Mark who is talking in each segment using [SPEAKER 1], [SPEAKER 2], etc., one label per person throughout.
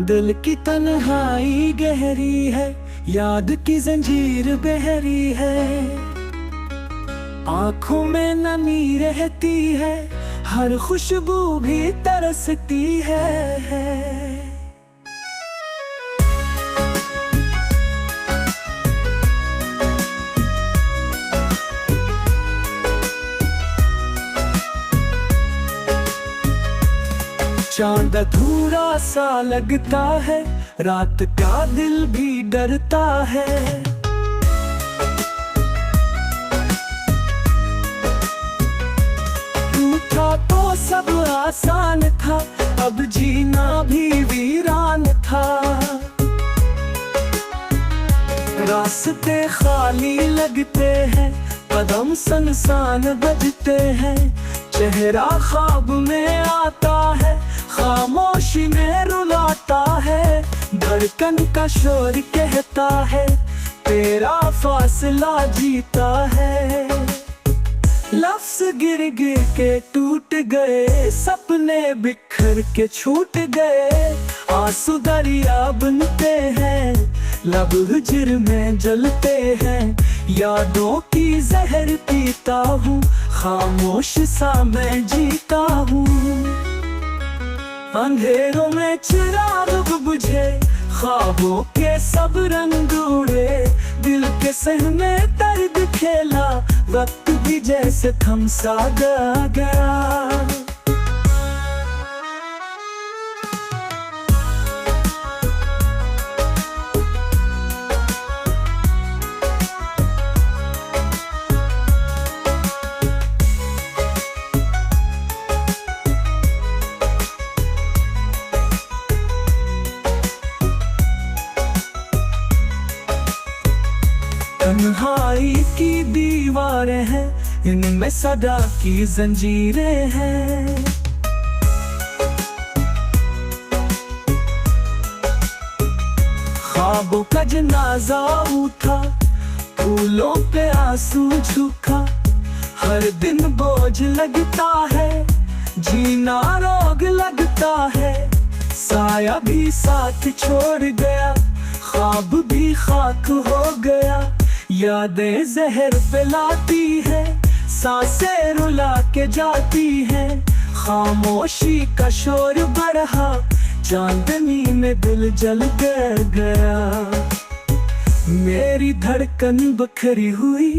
[SPEAKER 1] दिल की तन्हाई गहरी है, याद की जंजीर बहरी है। आंखों में नमी रहती है, हर खुशबू भी तरसती है। चांद अधूरा सा लगता है, रात का दिल भी डरता है। टूटा तो सब आसान था, अब जीना भी वीरान था। रास्ते खाली लगते हैं, कदम सुनसान बजते हैं। चेहरा ख्वाब में आता है, खामोशी में रुलाता है। धड़कन का शोर कहता है, तेरा फासला जीता है। लफ्ज गिर गिर के टूट गए, सपने बिखर के छूट गए। आंसू दरिया बनते हैं, लब हिजर में जलते हैं। यादों की जहर पीता हूँ, खामोश सा मैं जीता हूँ। अंधेरों में चिराग बुझे, ख्वाबों के सब रंग उड़े। दिल के सहमे दर्द खेला, वक्त भी जैसे थम सा गया। तन्हाई की दीवारें हैं, इनमें सदा की जंजीरें हैं। ख्वाबों का जनाजा उठा, फूलों पे आंसू झुका। हर दिन बोझ लगता है, जीना रोग लगता है। साया भी साथ छोड़ गया, ख्वाब भी खाक हो गया। यादें जहर पिलाती है, सांसें रुला के जाती है। खामोशी का शोर बढ़ा, चांदनी में दिल जल गया। मेरी धड़कन बखरी हुई,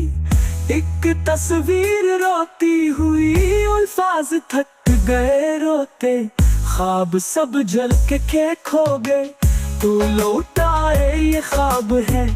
[SPEAKER 1] एक तस्वीर रोती हुई। अल्फाज थक गए रोते, ख्वाब सब जल के खो गए। तू लौटाए ये ख्वाब है,